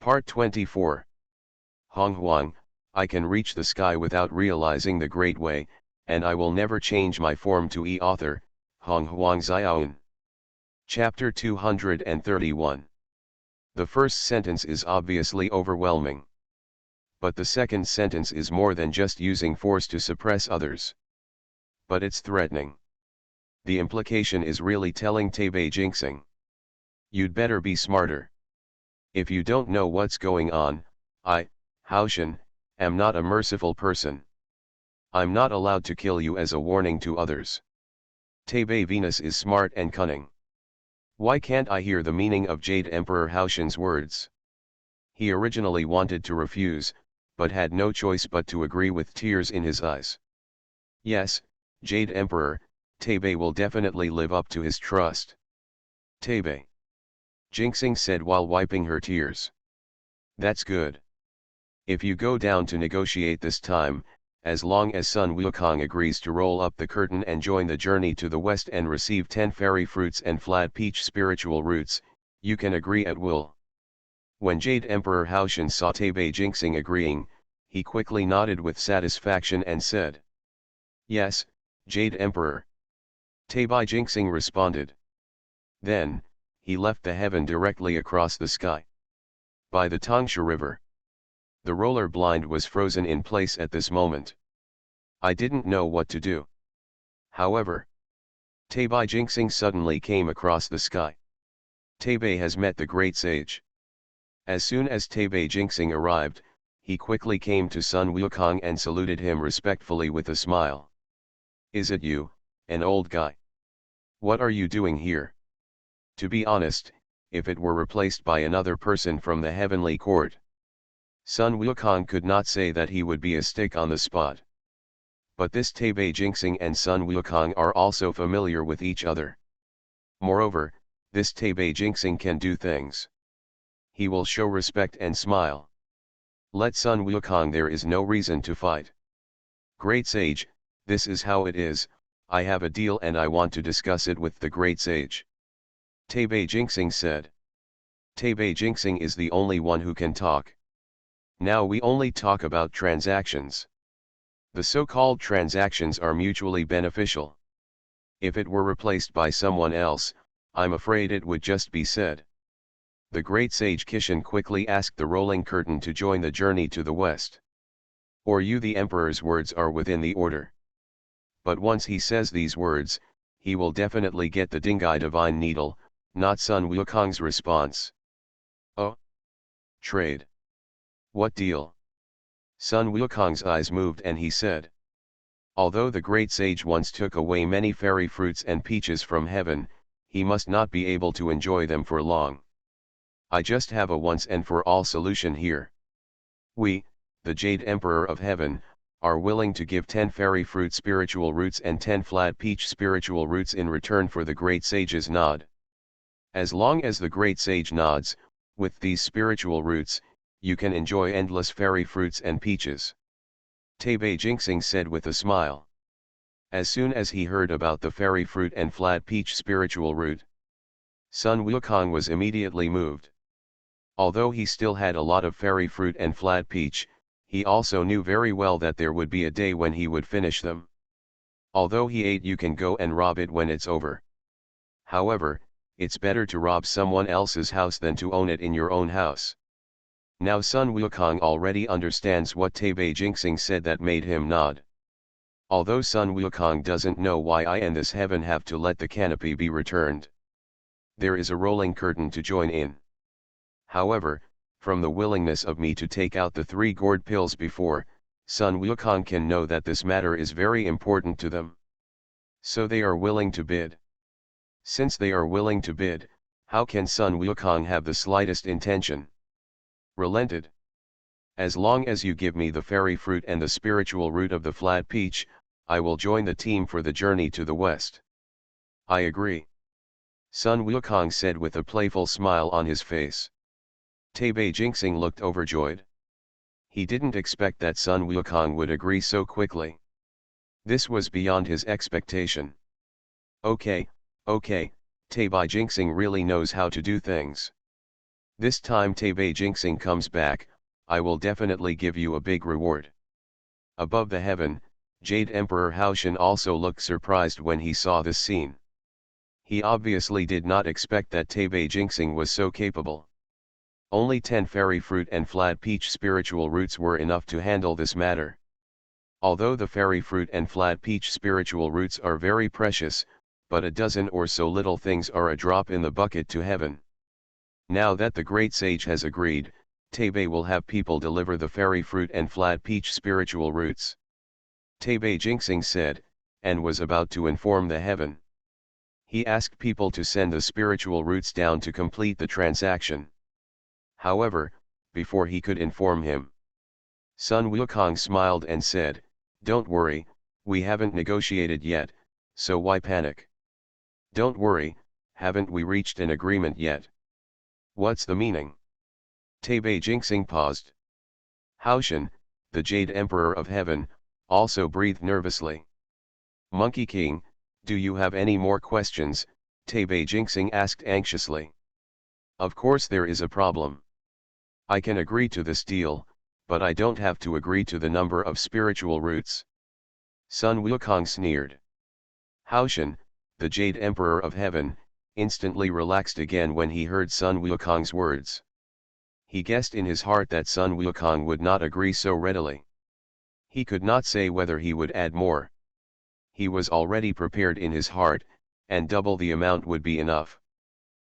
Part 24. Honghuang, I can reach the sky without realizing the great way, and I will never change my form to author, Honghuang Xiaoan. Chapter 231. The first sentence is obviously overwhelming. But the second sentence is more than just using force to suppress others. But it's threatening. The implication is really telling Taibei jinxing. You'd better be smarter. If you don't know what's going on, I, Haoshan, am not a merciful person. I'm not allowed to kill you as a warning to others. Taibei Venus is smart and cunning. Why can't I hear the meaning of Jade Emperor Haoshan's words? He originally wanted to refuse, but had no choice but to agree with tears in his eyes. Yes, Jade Emperor, Taibei will definitely live up to his trust. Taibei, jinxing said while wiping her tears. That's good. If you go down to negotiate this time, as long as Sun Wukong agrees to roll up the curtain and join the journey to the west and receive 10 fairy fruits and flat peach spiritual roots, you can agree at will. When Jade Emperor Haoshan saw Taibei jinxing agreeing, he quickly nodded with satisfaction and said, "Yes, Jade Emperor." Taibei jinxing responded. Then, he left the heaven directly across the sky. By the Tangsha River. The roller blind was frozen in place at this moment. I didn't know what to do. However, Taibei jinxing suddenly came across the sky. Taibei has met the great sage. As soon as Taibei jinxing arrived, he quickly came to Sun Wukong and saluted him respectfully with a smile. "Is it you, an old guy? What are you doing here?" To be honest, if it were replaced by another person from the heavenly court, Sun Wukong could not say that he would be a stick on the spot. But this Taibei jinxing and Sun Wukong are also familiar with each other. Moreover, this Taibei jinxing can do things. He will show respect and smile. Let Sun Wukong, there is no reason to fight. Great sage, this is how it is, I have a deal and I want to discuss it with the great sage. Taibei jinxing said. Taibei jinxing is the only one who can talk. Now we only talk about transactions. The so-called transactions are mutually beneficial. If it were replaced by someone else, I'm afraid it would just be said. The great sage Kishan quickly asked the rolling curtain to join the journey to the west. Or you, the emperor's words are within the order. But once he says these words, he will definitely get the Dingai divine needle, not Sun Wukong's response. Oh? Trade. What deal? Sun Wukong's eyes moved and he said. Although the great sage once took away many fairy fruits and peaches from heaven, he must not be able to enjoy them for long. I just have a once and for all solution here. We, the Jade Emperor of Heaven, are willing to give 10 fairy fruit spiritual roots and 10 flat peach spiritual roots in return for the great sage's nod. As long as the great sage nods, with these spiritual roots, you can enjoy endless fairy fruits and peaches. Taibei jinxing said with a smile. As soon as he heard about the fairy fruit and flat peach spiritual root, Sun Wukong was immediately moved. Although he still had a lot of fairy fruit and flat peach, he also knew very well that there would be a day when he would finish them. Although he ate, you can go and rob it when it's over. However, it's better to rob someone else's house than to own it in your own house. Now Sun Wukong already understands what Taibei jinxing said that made him nod. Although Sun Wukong doesn't know why I and this heaven have to let the canopy be returned. There is a rolling curtain to join in. However, from the willingness of me to take out the 3 gourd pills before, Sun Wukong can know that this matter is very important to them. So they are willing to bid. Since they are willing to bid, how can Sun Wukong have the slightest intention? Relented. As long as you give me the fairy fruit and the spiritual root of the flat peach, I will join the team for the journey to the west. I agree. Sun Wukong said with a playful smile on his face. Taibei jinxing looked overjoyed. He didn't expect that Sun Wukong would agree so quickly. This was beyond his expectation. Okay, Taibei jinxing really knows how to do things. This time Taibei Jinxing comes back, I will definitely give you a big reward. Above the heaven, Jade Emperor Haoshan also looked surprised when he saw this scene. He obviously did not expect that Taibei Jinxing was so capable. Only 10 fairy fruit and flat peach spiritual roots were enough to handle this matter. Although the fairy fruit and flat peach spiritual roots are very precious, but a dozen or so little things are a drop in the bucket to heaven. Now that the great sage has agreed, Taibei will have people deliver the fairy fruit and flat peach spiritual roots. Taibei Jinxing said, and was about to inform the heaven. He asked people to send the spiritual roots down to complete the transaction. However, before he could inform him, Sun Wukong smiled and said, "Don't worry, we haven't negotiated yet, so why panic? Don't worry, haven't we reached an agreement yet?" "What's the meaning?" Taibei Jinxing paused. Haoshan, the Jade Emperor of Heaven, also breathed nervously. "Monkey King, do you have any more questions?" Taibei Jinxing asked anxiously. "Of course there is a problem. I can agree to this deal, but I don't have to agree to the number of spiritual roots." Sun Wukong sneered. Haoshan, the Jade Emperor of Heaven, instantly relaxed again when he heard Sun Wukong's words. He guessed in his heart that Sun Wukong would not agree so readily. He could not say whether he would add more. He was already prepared in his heart, and double the amount would be enough.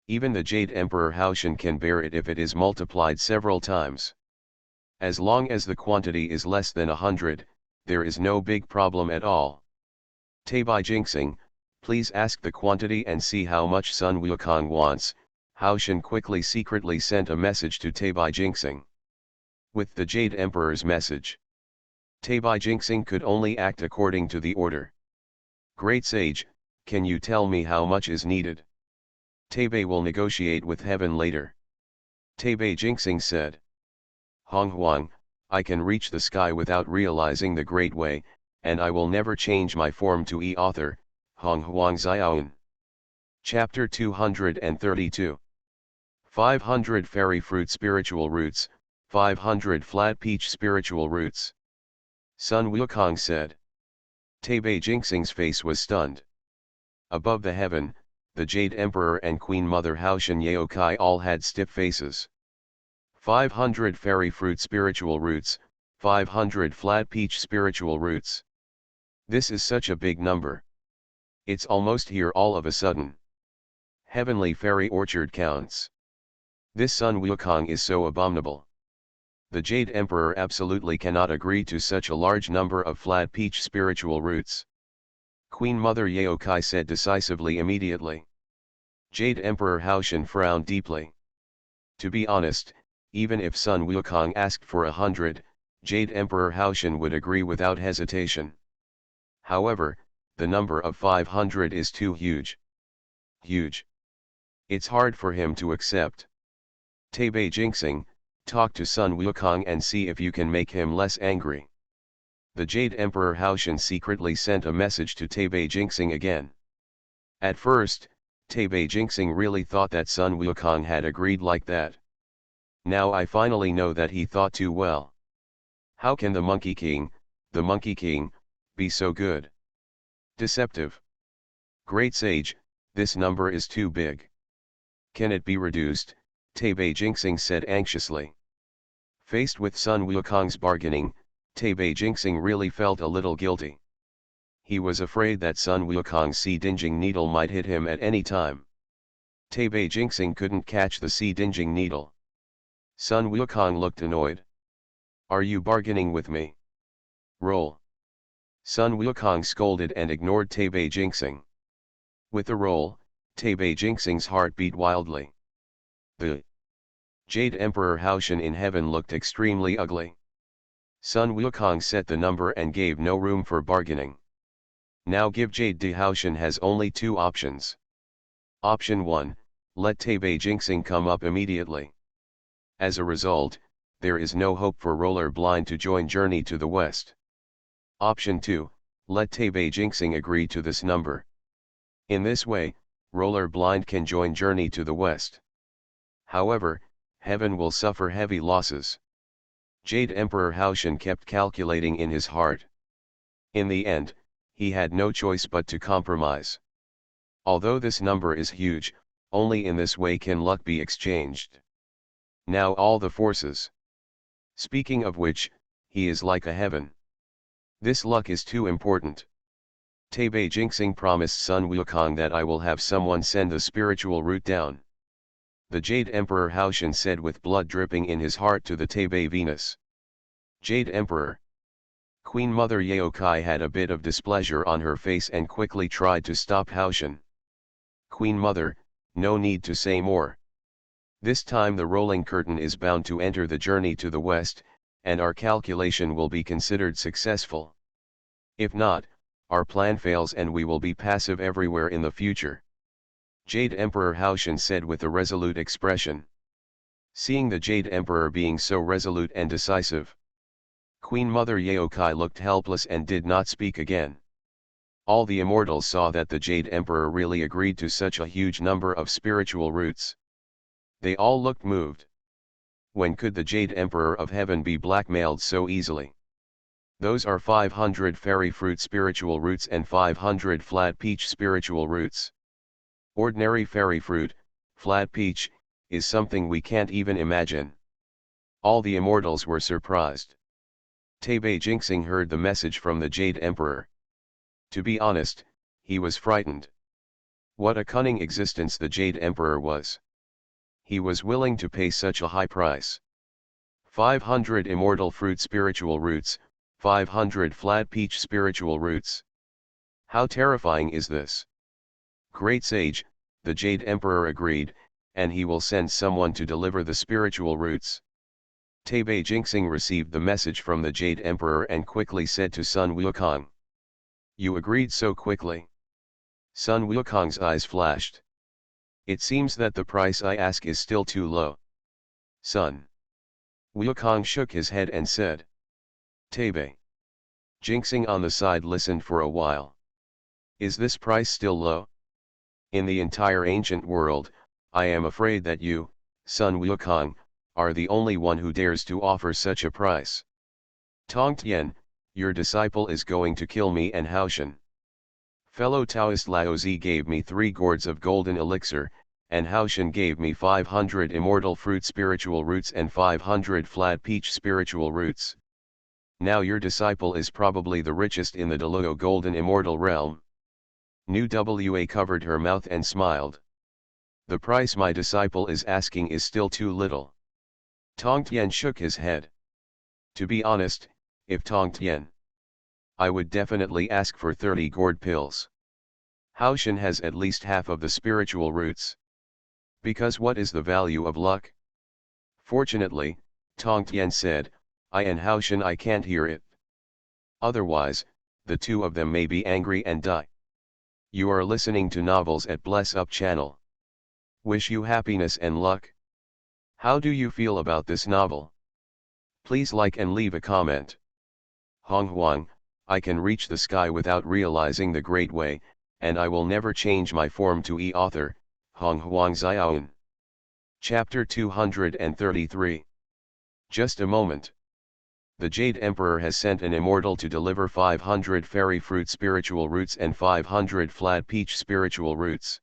Even the Jade Emperor Haoshan can bear it if it is multiplied several times. As long as the quantity is less than 100, there is no big problem at all. "Taibei Jinxing, please ask the quantity and see how much Sun Wukong wants." Haoshan quickly secretly sent a message to Taibei Jinxing. With the Jade Emperor's message, Taibei Jinxing could only act according to the order. "Great Sage, can you tell me how much is needed? Taibei will negotiate with heaven later." Taibei Jinxing said. "Honghuang, I can reach the sky without realizing the great way, and I will never change my form to author." Honghuang Xiaoan. Chapter 232. 500 fairy fruit spiritual roots, 500 flat peach spiritual roots. Sun Wukong said. Taibei Jinxing's face was stunned. Above the heaven, the Jade Emperor and Queen Mother Haoshan Yaokai all had stiff faces. 500 fairy fruit spiritual roots, 500 flat peach spiritual roots. This is such a big number. It's almost here all of a sudden. Heavenly fairy orchard counts. This Sun Wukong is so abominable. The Jade Emperor absolutely cannot agree to such a large number of flat peach spiritual roots. Queen Mother Yaokai said decisively immediately. Jade Emperor Haoshan frowned deeply. To be honest, even if Sun Wukong asked for 100, Jade Emperor Haoshan would agree without hesitation. However, the number of 500 is too huge. Huge. It's hard for him to accept. Taibei Jinxing, talk to Sun Wukong and see if you can make him less angry. The Jade Emperor Haoshan secretly sent a message to Taibei Jinxing again. At first, Taibei Jinxing really thought that Sun Wukong had agreed like that. Now I finally know that he thought too well. How can the Monkey King, be so good? Deceptive. Great Sage, this number is too big. Can it be reduced? Taibei Jinxing said anxiously. Faced with Sun Wukong's bargaining, Taibei Jinxing really felt a little guilty. He was afraid that Sun Wukong's sea-dinging needle might hit him at any time. Taibei Jinxing couldn't catch the sea-dinging needle. Sun Wukong looked annoyed. "Are you bargaining with me? Roll." Sun Wukong scolded and ignored Taibei Jinxing. With a roll, Taibei Jinxing's heart beat wildly. The Jade Emperor Haoshan in heaven looked extremely ugly. Sun Wukong set the number and gave no room for bargaining. Now give Jade de Haoshan has only two options. Option 1, let Taibei Jinxing come up immediately. As a result, there is no hope for Roller Blind to join Journey to the West. Option 2, let Taibei Jinxing agree to this number. In this way, Roller Blind can join Journey to the West. However, heaven will suffer heavy losses. Jade Emperor Haoshan kept calculating in his heart. In the end, he had no choice but to compromise. Although this number is huge, only in this way can luck be exchanged. Now all the forces. Speaking of which, he is like a heaven. This luck is too important. Taibei Jinxing promised Sun Wukong that I will have someone send the spiritual route down. The Jade Emperor Haoshan said with blood dripping in his heart to the Taibei Venus. Jade Emperor. Queen Mother Yaokai had a bit of displeasure on her face and quickly tried to stop Haoshan. Queen Mother, no need to say more. This time the rolling curtain is bound to enter the journey to the west, and our calculation will be considered successful. If not, our plan fails and we will be passive everywhere in the future. Jade Emperor Haoshan said with a resolute expression. Seeing the Jade Emperor being so resolute and decisive, Queen Mother Yaokai looked helpless and did not speak again. All the immortals saw that the Jade Emperor really agreed to such a huge number of spiritual routes. They all looked moved. When could the Jade Emperor of Heaven be blackmailed so easily? Those are 500 fairy fruit spiritual roots and 500 flat peach spiritual roots. Ordinary fairy fruit, flat peach, is something we can't even imagine. All the immortals were surprised. Taibei Jinxing heard the message from the Jade Emperor. To be honest, he was frightened. What a cunning existence the Jade Emperor was. He was willing to pay such a high price. 500 immortal fruit spiritual roots, 500 flat peach spiritual roots. How terrifying is this? Great sage, the Jade Emperor agreed, and he will send someone to deliver the spiritual roots. Taibei Jinxing received the message from the Jade Emperor and quickly said to Sun Wukong. You agreed so quickly. Sun Wukong's eyes flashed. It seems that the price I ask is still too low. Sun Wukong shook his head and said. Taibei Jinxing on the side listened for a while. Is this price still low? In the entire ancient world, I am afraid that you, Sun Wukong, are the only one who dares to offer such a price. Tongtian, your disciple is going to kill me and Haoshan. Fellow Taoist Laozi gave me 3 gourds of golden elixir, and Haoshan gave me 500 immortal fruit spiritual roots and 500 flat peach spiritual roots. Now your disciple is probably the richest in the Deluo golden immortal realm. Nu Wa covered her mouth and smiled. The price my disciple is asking is still too little. Tongtian shook his head. To be honest, if Tongtian, I would definitely ask for 30 gourd pills. Haoshan has at least half of the spiritual roots. Because what is the value of luck? Fortunately, Tongtian said, I and Haoshan I can't hear it. Otherwise, the two of them may be angry and die. You are listening to Novels at Bless Up channel. Wish you happiness and luck. How do you feel about this novel? Please like and leave a comment. Honghuang, I can reach the sky without realizing the great way, and I will never change my form to author, Honghuang Xiaoan. Chapter 233. Just a moment. The Jade Emperor has sent an immortal to deliver 500 fairy fruit spiritual roots and 500 flat peach spiritual roots.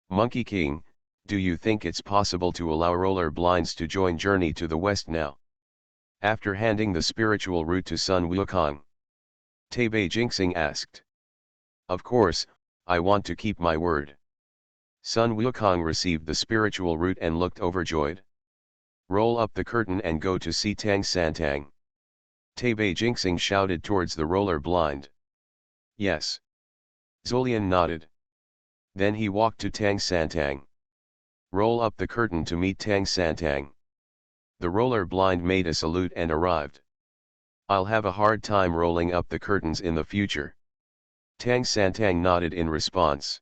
Monkey King, do you think it's possible to allow roller blinds to join Journey to the West now? After handing the spiritual route to Sun Wukong, Taibei Jinxing asked. Of course, I want to keep my word. Sun Wukong received the spiritual route and looked overjoyed. Roll up the curtain and go to see Tang Santang. Taibei Jinxing shouted towards the roller blind. Yes. Zulian nodded. Then he walked to Tang Santang. Roll up the curtain to meet Tang Santang. The roller blind made a salute and arrived. I'll have a hard time rolling up the curtains in the future. Tang Santang nodded in response.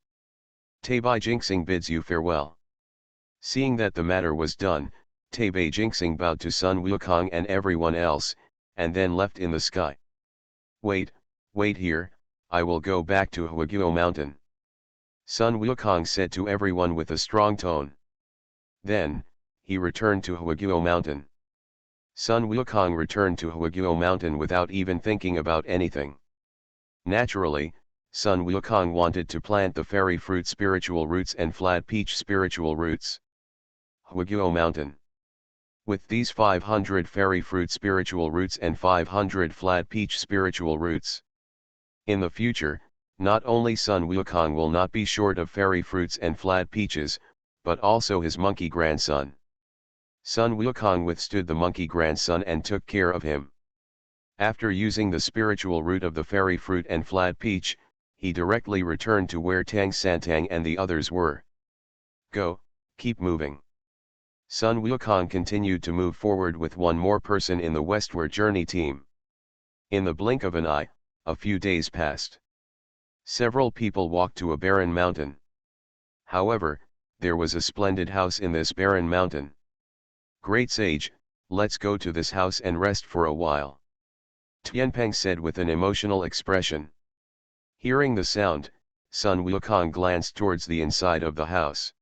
Taibei Jinxing bids you farewell. Seeing that the matter was done, Taibei Jinxing bowed to Sun Wukong and everyone else, and then left in the sky. Wait here, I will go back to Huaguo Mountain. Sun Wukong said to everyone with a strong tone. Then, he returned to Huaguo Mountain. Sun Wukong returned to Huaguo Mountain without even thinking about anything. Naturally, Sun Wukong wanted to plant the fairy fruit spiritual roots and flat peach spiritual roots. Huaguo Mountain. With these 500 fairy fruit spiritual roots and 500 flat peach spiritual roots. In the future, not only Sun Wukong will not be short of fairy fruits and flat peaches, but also his monkey grandson. Sun Wukong withstood the monkey grandson and took care of him. After using the spiritual root of the fairy fruit and flat peach, he directly returned to where Tang Santang and the others were. Go, keep moving. Sun Wukong continued to move forward with one more person in the westward journey team. In the blink of an eye, a few days passed. Several people walked to a barren mountain. However, there was a splendid house in this barren mountain. Great sage, let's go to this house and rest for a while. Tianpeng said with an emotional expression. Hearing the sound, Sun Wukong glanced towards the inside of the house.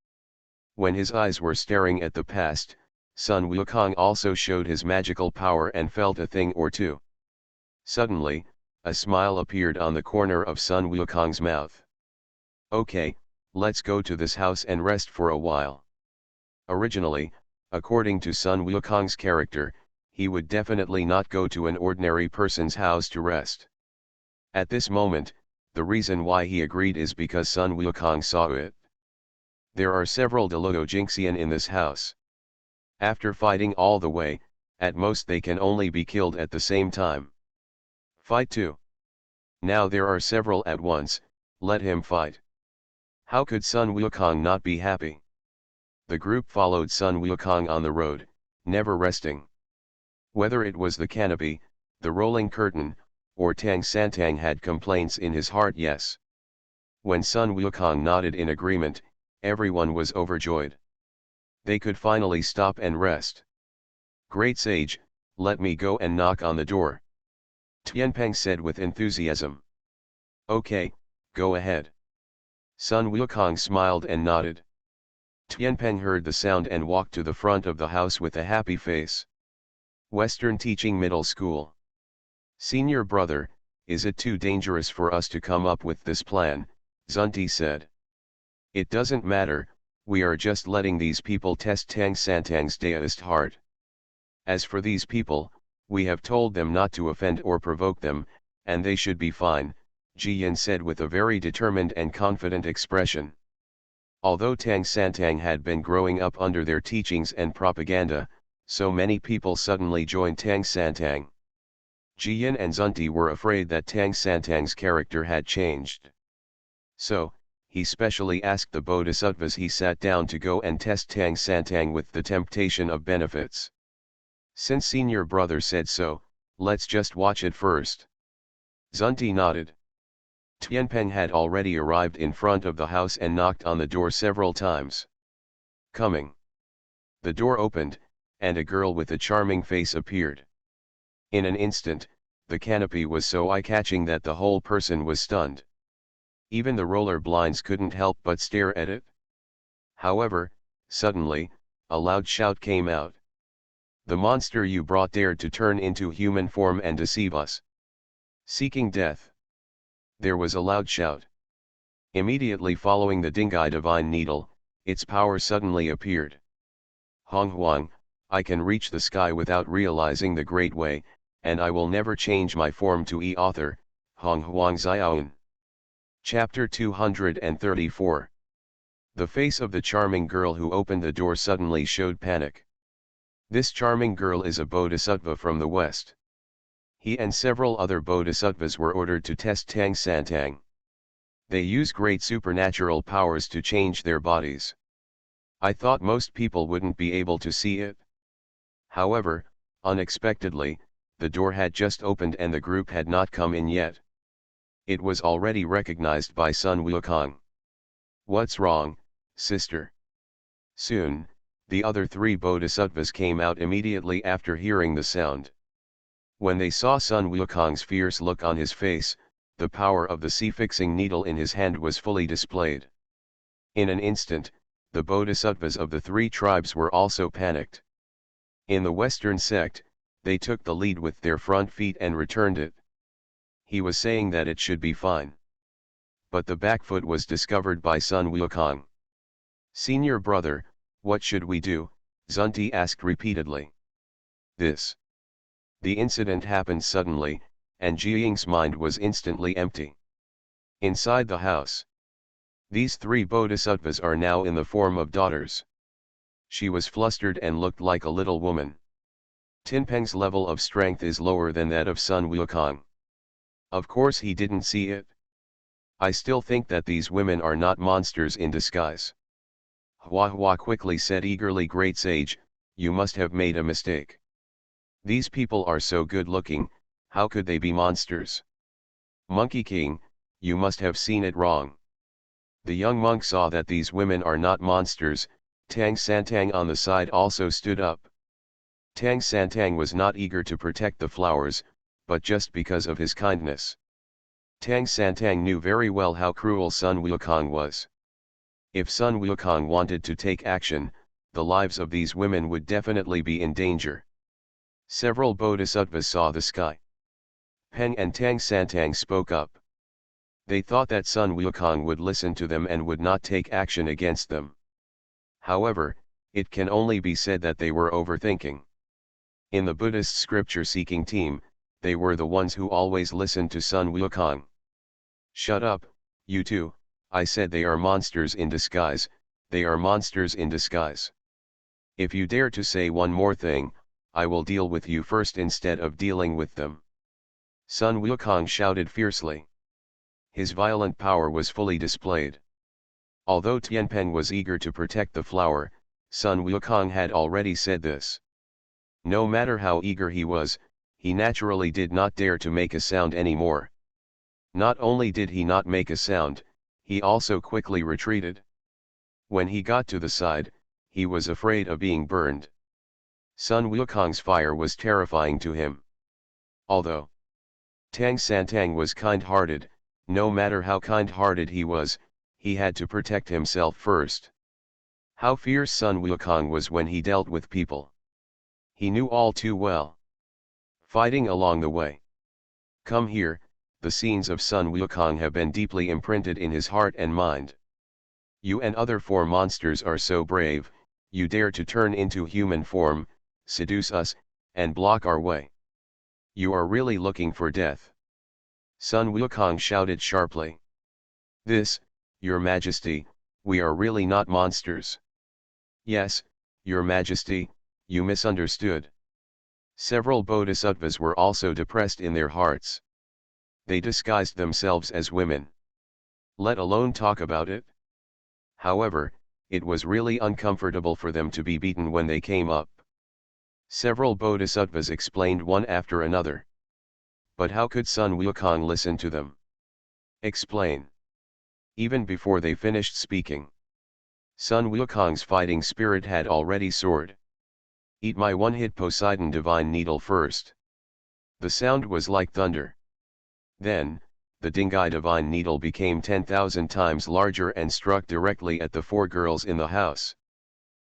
When his eyes were staring at the past, Sun Wukong also showed his magical power and felt a thing or two. Suddenly, a smile appeared on the corner of Sun Wukong's mouth. Okay, let's go to this house and rest for a while. Originally, according to Sun Wukong's character, he would definitely not go to an ordinary person's house to rest. At this moment, the reason why he agreed is because Sun Wukong saw it. There are several Deluo Jinxian in this house. After fighting all the way, at most they can only be killed at the same time. Fight 2. Now there are several at once, let him fight. How could Sun Wukong not be happy? The group followed Sun Wukong on the road, never resting. Whether it was the canopy, the rolling curtain, or Tang Santang had complaints in his heart, yes. When Sun Wukong nodded in agreement, everyone was overjoyed. They could finally stop and rest. Great sage, let me go and knock on the door. Tianpeng said with enthusiasm. Okay, go ahead. Sun Wukong smiled and nodded. Tianpeng heard the sound and walked to the front of the house with a happy face. Western Teaching Middle School. Senior brother, is it too dangerous for us to come up with this plan? Zunti said. It doesn't matter, we are just letting these people test Tang Santang's Daoist heart. As for these people, we have told them not to offend or provoke them, and they should be fine, Ji Yin said with a very determined and confident expression. Although Tang Santang had been growing up under their teachings and propaganda, so many people suddenly joined Tang Santang. Ji Yin and Zunti were afraid that Tang Santang's character had changed. So, he specially asked the bodhisattvas he sat down to go and test Tang Santang with the temptation of benefits. Since senior brother said so, let's just watch it first. Zunti nodded. Tianpeng had already arrived in front of the house and knocked on the door several times. Coming. The door opened, and a girl with a charming face appeared. In an instant, the canopy was so eye-catching that the whole person was stunned. Even the roller blinds couldn't help but stare at it. However, suddenly, a loud shout came out. The monster you brought dared to turn into human form and deceive us. Seeking death. There was a loud shout. Immediately following the Dingai divine needle, its power suddenly appeared. Honghuang, I can reach the sky without realizing the great way, and I will never change my form to author, Honghuang Xiaoan. Chapter 234. The face of the charming girl who opened the door suddenly showed panic. This charming girl is a bodhisattva from the west. He and several other bodhisattvas were ordered to test Tang Santang. They use great supernatural powers to change their bodies. I thought most people wouldn't be able to see it. However, unexpectedly, the door had just opened and the group had not come in yet. It was already recognized by Sun Wukong. What's wrong, sister? Soon, the other three bodhisattvas came out immediately after hearing the sound. When they saw Sun Wukong's fierce look on his face, the power of the sea-fixing needle in his hand was fully displayed. In an instant, the bodhisattvas of the three tribes were also panicked. In the western sect, they took the lead with their front feet and returned it. He was saying that it should be fine. But the back foot was discovered by Sun Wukong. "Senior brother, what should we do?" Zunti asked repeatedly. The incident happened suddenly, and Jiying's mind was instantly empty. Inside the house, these three bodhisattvas are now in the form of daughters. She was flustered and looked like a little woman. Tinpeng's level of strength is lower than that of Sun Wukong. Of course he didn't see it. "I still think that these women are not monsters in disguise." Hua Hua quickly said eagerly, "Great sage, you must have made a mistake. These people are so good looking, how could they be monsters? Monkey King, you must have seen it wrong." The young monk saw that these women are not monsters. Tang Santang on the side also stood up. Tang Santang was not eager to protect the flowers, but just because of his kindness. Tang Santang knew very well how cruel Sun Wukong was. If Sun Wukong wanted to take action, the lives of these women would definitely be in danger. Several bodhisattvas saw the sky. Peng and Tang Santang spoke up. They thought that Sun Wukong would listen to them and would not take action against them. However, it can only be said that they were overthinking. In the Buddhist scripture-seeking team, they were the ones who always listened to Sun Wukong. "Shut up, you two," I said. "They are monsters in disguise, they are monsters in disguise. If you dare to say one more thing, I will deal with you first instead of dealing with them." Sun Wukong shouted fiercely. His violent power was fully displayed. Although Tianpeng was eager to protect the flower, Sun Wukong had already said this. No matter how eager he was, he naturally did not dare to make a sound anymore. Not only did he not make a sound, he also quickly retreated. When he got to the side, he was afraid of being burned. Sun Wukong's fire was terrifying to him. Although Tang Santang was kind-hearted, no matter how kind-hearted he was, he had to protect himself first. How fierce Sun Wukong was when he dealt with people. He knew all too well. Fighting along the way. Come here, the scenes of Sun Wukong have been deeply imprinted in his heart and mind. You and other four monsters are so brave, you dare to turn into human form, seduce us, and block our way. You are really looking for death. Sun Wukong shouted sharply. Your Majesty, we are really not monsters. Yes, Your Majesty, you misunderstood. Several bodhisattvas were also depressed in their hearts. They disguised themselves as women. Let alone talk about it. However, it was really uncomfortable for them to be beaten when they came up. Several bodhisattvas explained one after another. But how could Sun Wukong listen to them? Explain. Even before they finished speaking, Sun Wukong's fighting spirit had already soared. Eat my one-hit Poseidon divine needle first. The sound was like thunder. Then, the Dingai divine needle became 10,000 times larger and struck directly at the four girls in the house.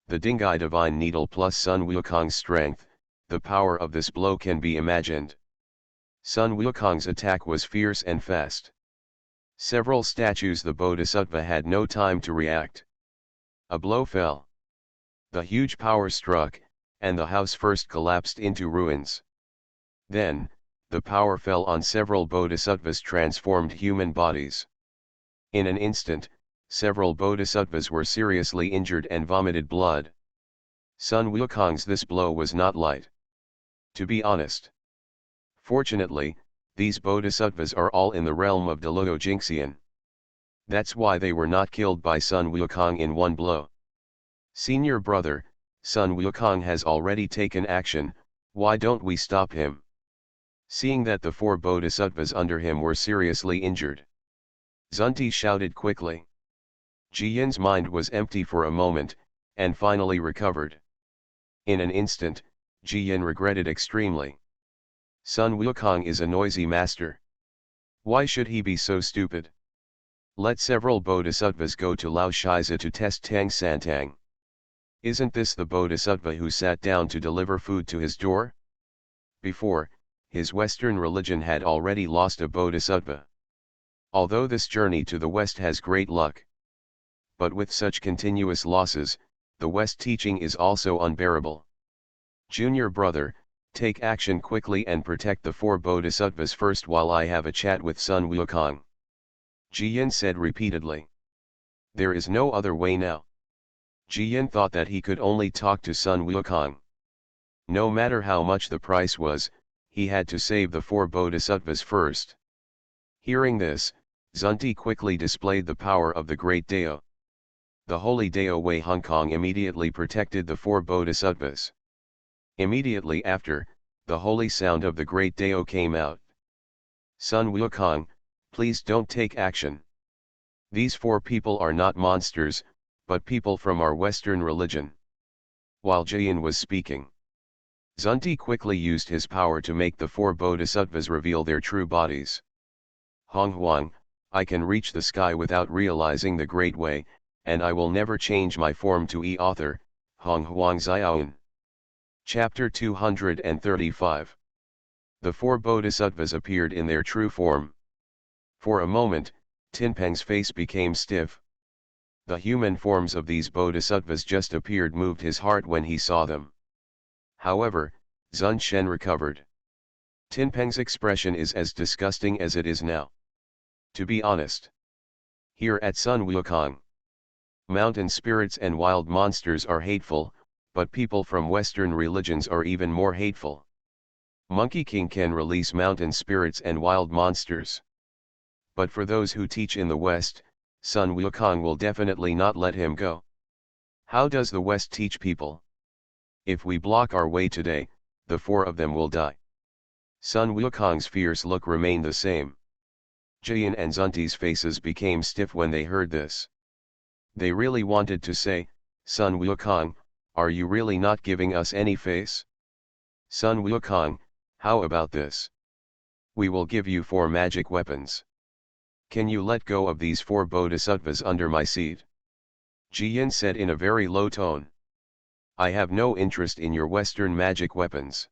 The Dingai divine needle plus Sun Wukong's strength, the power of this blow can be imagined. Sun Wukong's attack was fierce and fast. Several statues the Bodhisattva had no time to react. A blow fell. The huge power struck, and the house first collapsed into ruins. Then, the power fell on several Bodhisattvas' transformed human bodies. In an instant, several Bodhisattvas were seriously injured and vomited blood. Sun Wukong's this blow was not light. To be honest. Fortunately, these Bodhisattvas are all in the realm of Deluo Jingxian. That's why they were not killed by Sun Wukong in one blow. Senior brother, Sun Wukong has already taken action, why don't we stop him? Seeing that the four Bodhisattvas under him were seriously injured, Zunti shouted quickly. Jiyin's mind was empty for a moment, and finally recovered. In an instant, Jiyin regretted extremely. Sun Wukong is a noisy master. Why should he be so stupid? Let several bodhisattvas go to Lao Shiza to test Tang Santang. Isn't this the bodhisattva who sat down to deliver food to his door? Before, his Western religion had already lost a bodhisattva. Although this journey to the West has great luck. But with such continuous losses, the West teaching is also unbearable. Junior brother, take action quickly and protect the 4 bodhisattvas first while I have a chat with Sun Wukong. Jiyan said repeatedly. There is no other way now. Jiyan thought that he could only talk to Sun Wukong. No matter how much the price was, he had to save the 4 bodhisattvas first. Hearing this, Zunti quickly displayed the power of the great Dao. The holy Dao Wei Honghuang immediately protected the 4 bodhisattvas. Immediately after, the holy sound of the great Dao came out. Sun Wukong, please don't take action. These 4 people are not monsters, but people from our Western religion. While Jiyan was speaking, Zunti quickly used his power to make the 4 bodhisattvas reveal their true bodies. Honghuang, I can reach the sky without realizing the great way, and I will never change my form to author, Honghuang Xiaoyan. Chapter 235. The 4 bodhisattvas appeared in their true form. For a moment, Tinpeng's face became stiff. The human forms of these bodhisattvas just appeared moved his heart when he saw them. However, Zun Shen recovered. Tinpeng's expression is as disgusting as it is now. To be honest. Here at Sun Wukong, mountain spirits and wild monsters are hateful, but people from Western religions are even more hateful. Monkey King can release mountain spirits and wild monsters. But for those who teach in the West, Sun Wukong will definitely not let him go. How does the West teach people? If we block our way today, the 4 of them will die. Sun Wukong's fierce look remained the same. Jiyan and Zunti's faces became stiff when they heard this. They really wanted to say, Sun Wukong, are you really not giving us any face? Sun Wukong, how about this? We will give you 4 magic weapons. Can you let go of these 4 bodhisattvas under my seat? Jiyan said in a very low tone. I have no interest in your Western magic weapons.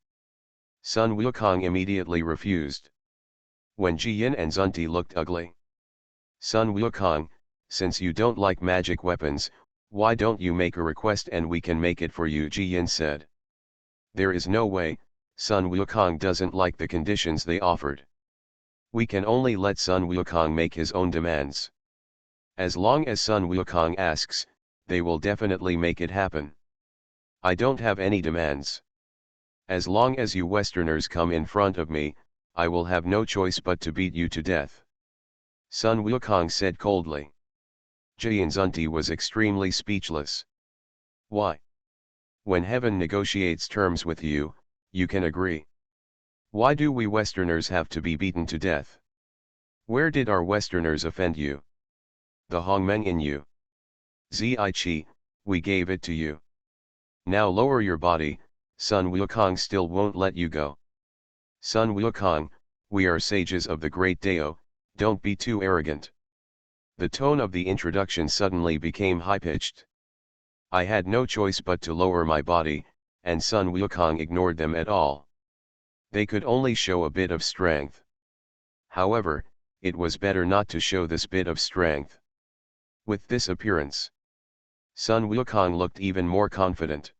Sun Wukong immediately refused. When Jiyan and Zunti looked ugly. Sun Wukong, since you don't like magic weapons, why don't you make a request and we can make it for you, Jiyan said. There is no way, Sun Wukong doesn't like the conditions they offered. We can only let Sun Wukong make his own demands. As long as Sun Wukong asks, they will definitely make it happen. I don't have any demands. As long as you Westerners come in front of me, I will have no choice but to beat you to death. Sun Wukong said coldly. Jiyan Zunti was extremely speechless. Why? When heaven negotiates terms with you, you can agree. Why do we Westerners have to be beaten to death? Where did our Westerners offend you? The Hongmeng in you. Zichi, we gave it to you. Now lower your body, Sun Wukong still won't let you go. Sun Wukong, we are sages of the great Dao, don't be too arrogant. The tone of the introduction suddenly became high-pitched. I had no choice but to lower my body, and Sun Wukong ignored them at all. They could only show a bit of strength. However, it was better not to show this bit of strength. With this appearance, Sun Wukong looked even more confident.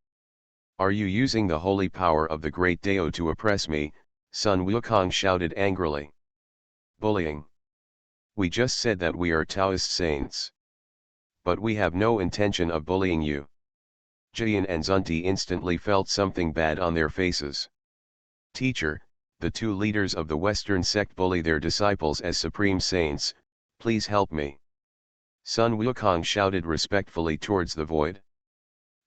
Are you using the holy power of the great Dao to oppress me? Sun Wukong shouted angrily. Bullying. We just said that we are Taoist saints. But we have no intention of bullying you. Jiyan and Zunti instantly felt something bad on their faces. Teacher, the 2 leaders of the Western sect bully their disciples as supreme saints, please help me. Sun Wukong shouted respectfully towards the void.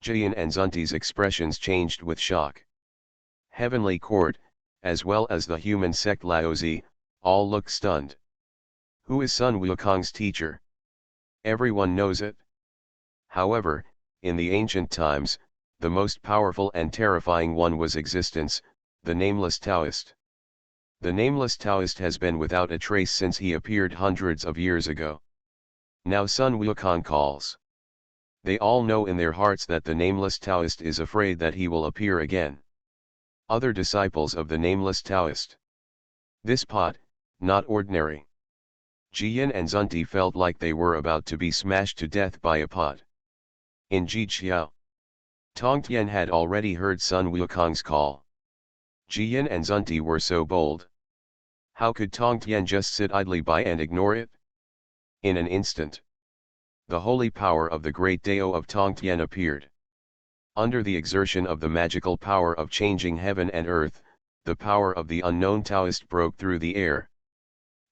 Jiyan and Zunti's expressions changed with shock. Heavenly Court, as well as the human sect Laozi, all looked stunned. Who is Sun Wukong's teacher? Everyone knows it. However, in the ancient times, the most powerful and terrifying one was existence, the nameless Taoist. The nameless Taoist has been without a trace since he appeared hundreds of years ago. Now Sun Wukong calls. They all know in their hearts that the nameless Taoist is afraid that he will appear again. Other disciples of the nameless Taoist. This pot, not ordinary. Jiyan and Zunti felt like they were about to be smashed to death by a pot. In Jiqiao, Tongtian had already heard Sun Wukong's call. Jiyan and Zunti were so bold. How could Tongtian just sit idly by and ignore it? In an instant, the holy power of the great Dao of Tongtian appeared. Under the exertion of the magical power of changing heaven and earth, the power of the unknown Taoist broke through the air.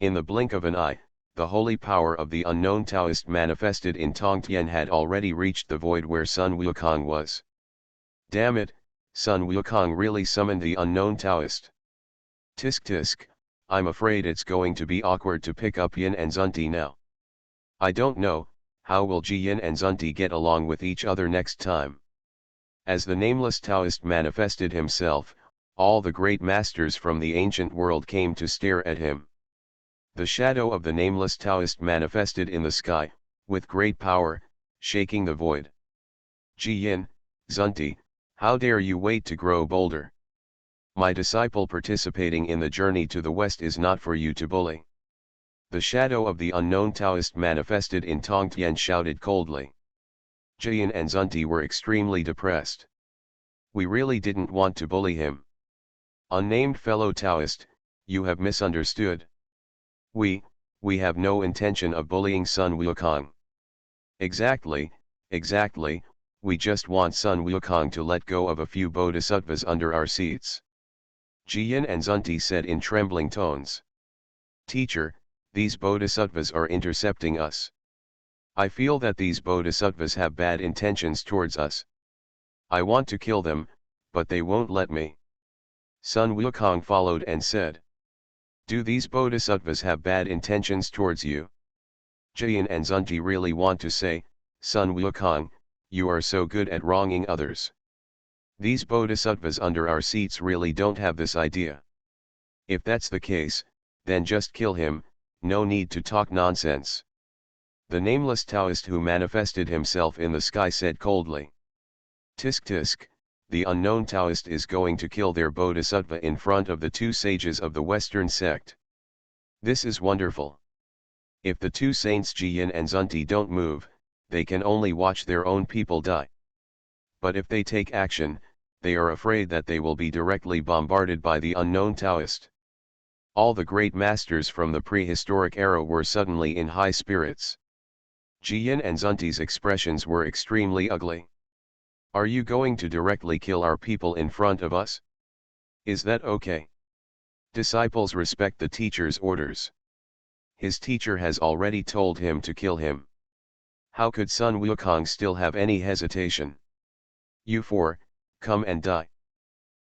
In the blink of an eye, the holy power of the unknown Taoist manifested in Tongtian had already reached the void where Sun Wukong was. Damn it, Sun Wukong really summoned the unknown Taoist. Tisk tisk, I'm afraid it's going to be awkward to pick up Yin and Zunti now. I don't know, how will Jiyan and Zunti get along with each other next time? As the nameless Taoist manifested himself, all the great masters from the ancient world came to stare at him. The shadow of the nameless Taoist manifested in the sky, with great power, shaking the void. Jiyan, Zunti, how dare you wait to grow bolder? My disciple participating in the journey to the west is not for you to bully. The shadow of the unknown Taoist manifested in Tongtian shouted coldly. Jiyan and Zunti were extremely depressed. We really didn't want to bully him. Unnamed fellow Taoist, you have misunderstood. We have no intention of bullying Sun Wukong. Exactly, we just want Sun Wukong to let go of a few bodhisattvas under our seats. Jiyan and Zunti said in trembling tones. Teacher, these bodhisattvas are intercepting us. I feel that these bodhisattvas have bad intentions towards us. I want to kill them, but they won't let me. Sun Wukong followed and said. Do these bodhisattvas have bad intentions towards you? Jiyan and Zunti really want to say, Sun Wukong, you are so good at wronging others. These bodhisattvas under our seats really don't have this idea. If that's the case, then just kill him, no need to talk nonsense. The nameless Taoist who manifested himself in the sky said coldly. Tisk tisk, the unknown Taoist is going to kill their bodhisattva in front of the two sages of the Western sect. This is wonderful. If the two saints Jiyan and Zunti don't move, they can only watch their own people die. But if they take action, they are afraid that they will be directly bombarded by the unknown Taoist. All the great masters from the prehistoric era were suddenly in high spirits. Jiyan and Zunti's expressions were extremely ugly. Are you going to directly kill our people in front of us? Is that okay? Disciples respect the teacher's orders. His teacher has already told him to kill him. How could Sun Wukong still have any hesitation? You four, come and die.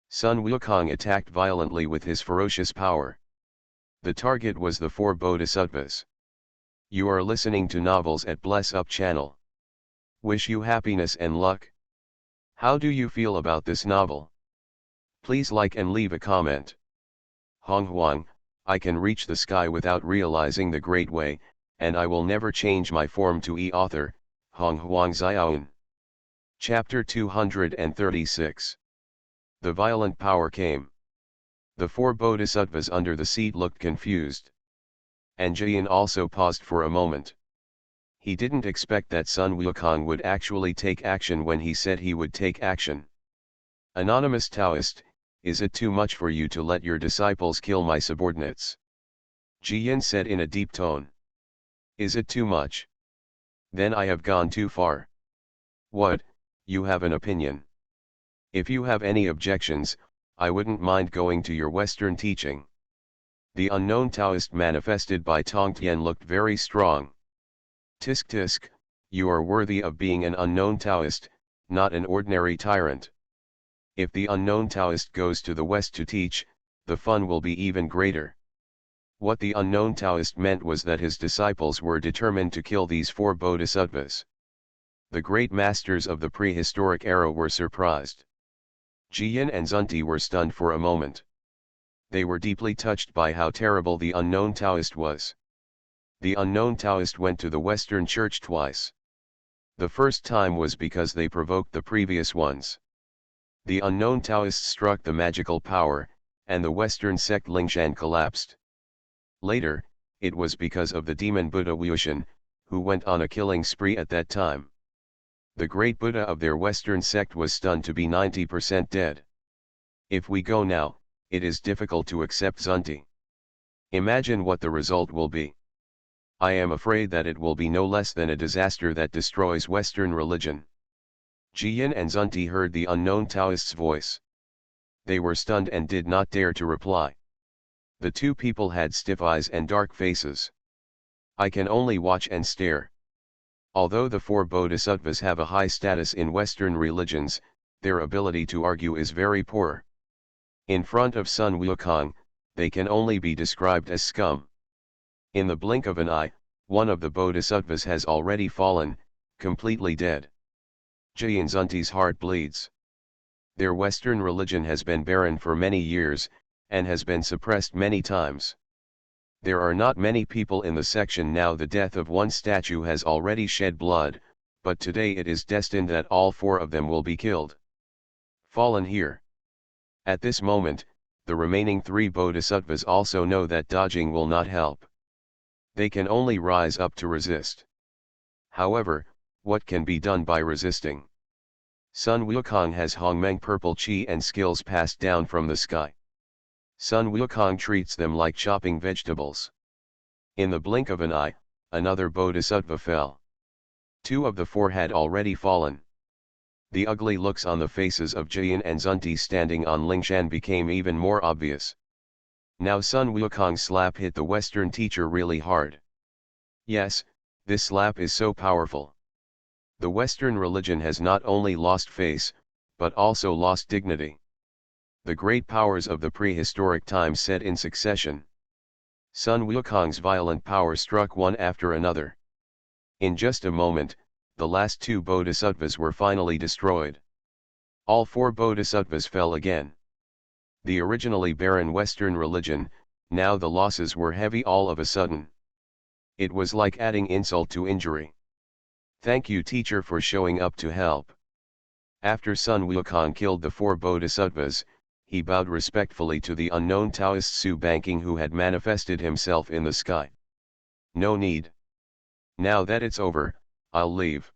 Sun Wukong attacked violently with his ferocious power. The target was the four bodhisattvas. You are listening to novels at Bless Up channel. Wish you happiness and luck. How do you feel about this novel? Please like and leave a comment. Honghuang, I can reach the sky without realizing the great way, and I will never change my form to author, Honghuang Xiaoan. Chapter 236. The violent power came. The four bodhisattvas under the seat looked confused. And Jiyan also paused for a moment. He didn't expect that Sun Wukong would actually take action when he said he would take action. Anonymous Taoist, is it too much for you to let your disciples kill my subordinates? Jiyan said in a deep tone. Is it too much? Then I have gone too far. What, you have an opinion? If you have any objections, I wouldn't mind going to your Western teaching. The unknown Taoist manifested by Tongtian looked very strong. Tisk tisk, you are worthy of being an unknown Taoist, not an ordinary tyrant. If the unknown Taoist goes to the West to teach, the fun will be even greater. What the unknown Taoist meant was that his disciples were determined to kill these four bodhisattvas. The great masters of the prehistoric era were surprised. Jiyan and Zunti were stunned for a moment. They were deeply touched by how terrible the unknown Taoist was. The unknown Taoist went to the Western Church twice. The first time was because they provoked the previous ones. The unknown Taoists struck the magical power, and the Western sect Lingshan collapsed. Later, it was because of the demon Buddha Wuxian, who went on a killing spree at that time. The great Buddha of their Western sect was stunned to be 90% dead. If we go now, it is difficult to accept Zunti. Imagine what the result will be. I am afraid that it will be no less than a disaster that destroys Western religion. Jiyin and Zunti heard the unknown Taoist's voice. They were stunned and did not dare to reply. The two people had stiff eyes and dark faces. I can only watch and stare. Although the four bodhisattvas have a high status in Western religions, their ability to argue is very poor. In front of Sun Wukong, they can only be described as scum. In the blink of an eye, one of the bodhisattvas has already fallen, completely dead. Jiyin Zunti's heart bleeds. Their Western religion has been barren for many years, and has been suppressed many times. There are not many people in the section now. The death of one statue has already shed blood, but today it is destined that all four of them will be killed. Fallen here. At this moment, the remaining three bodhisattvas also know that dodging will not help. They can only rise up to resist. However, what can be done by resisting? Sun Wukong has Hongmeng purple chi and skills passed down from the sky. Sun Wukong treats them like chopping vegetables. In the blink of an eye, another bodhisattva fell. Two of the four had already fallen. The ugly looks on the faces of Jiyin and Zunti standing on Lingshan became even more obvious. Now Sun Wukong's slap hit the Western teacher really hard. Yes, this slap is so powerful. The Western religion has not only lost face, but also lost dignity. The great powers of the prehistoric times set in succession. Sun Wukong's violent power struck one after another. In just a moment, the last two bodhisattvas were finally destroyed. All four bodhisattvas fell again. The originally barren Western religion, now the losses were heavy all of a sudden. It was like adding insult to injury. Thank you, teacher, for showing up to help. After Sun Wukong killed the four bodhisattvas, he bowed respectfully to the unknown Taoist Su Banking who had manifested himself in the sky. No need. Now that it's over, I'll leave.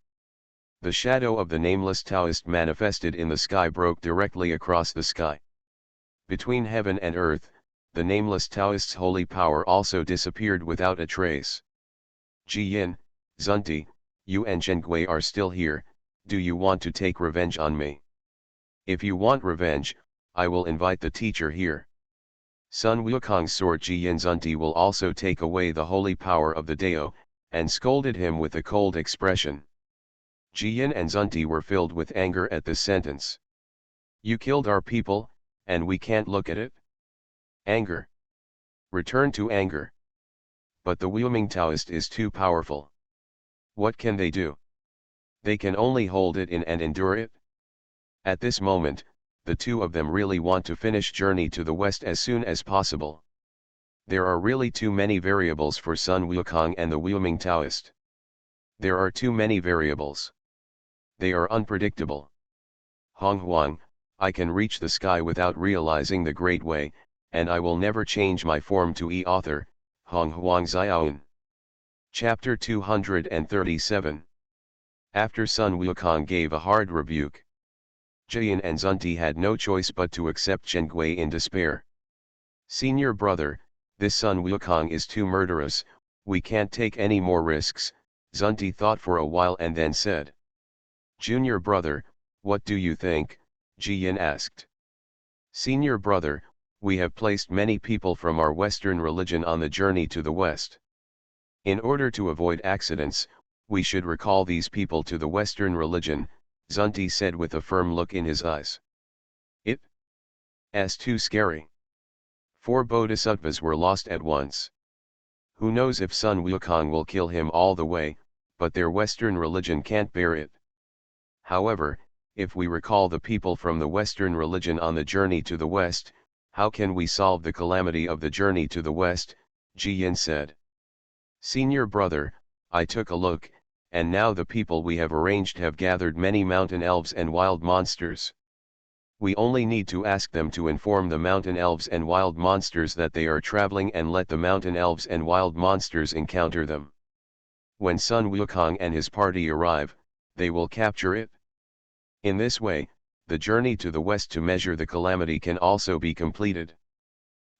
The shadow of the nameless Taoist manifested in the sky broke directly across the sky. Between heaven and earth, the nameless Taoist's holy power also disappeared without a trace. Jiyin, Zunti, you and Zhenggui are still here. Do you want to take revenge on me? If you want revenge, I will invite the teacher here. Sun Wukong's sword Jiyin Zunti will also take away the holy power of the Dao, and scolded him with a cold expression. Jiyin and Zunti were filled with anger at this sentence. You killed our people, and we can't look at it? Anger. Return to anger. But the Wuming Taoist is too powerful. What can they do? They can only hold it in and endure it. At this moment, the two of them really want to finish journey to the west as soon as possible. There are really too many variables for Sun Wukong and the Wuming Taoist. There are too many variables. They are unpredictable. Honghuang, I can reach the sky without realizing the great way, and I will never change my form to author, Honghuang Xiaoan. Chapter 237. After Sun Wukong gave a hard rebuke, Jiyin and Zunti had no choice but to accept Zhenggui in despair. Senior brother, this Sun Wukong is too murderous, we can't take any more risks, Zunti thought for a while and then said. Junior brother, what do you think? Jiyin asked. Senior brother, we have placed many people from our Western religion on the journey to the West. In order to avoid accidents, we should recall these people to the Western religion, Zunti said with a firm look in his eyes. It's too scary. 4 bodhisattvas were lost at once. Who knows if Sun Wukong will kill him all the way, but their Western religion can't bear it. However, if we recall the people from the Western religion on the journey to the West, how can we solve the calamity of the journey to the West? Jiyin said. Senior brother, I took a look, and now the people we have arranged have gathered many mountain elves and wild monsters. We only need to ask them to inform the mountain elves and wild monsters that they are traveling and let the mountain elves and wild monsters encounter them. When Sun Wukong and his party arrive, they will capture it. In this way, the journey to the west to measure the calamity can also be completed.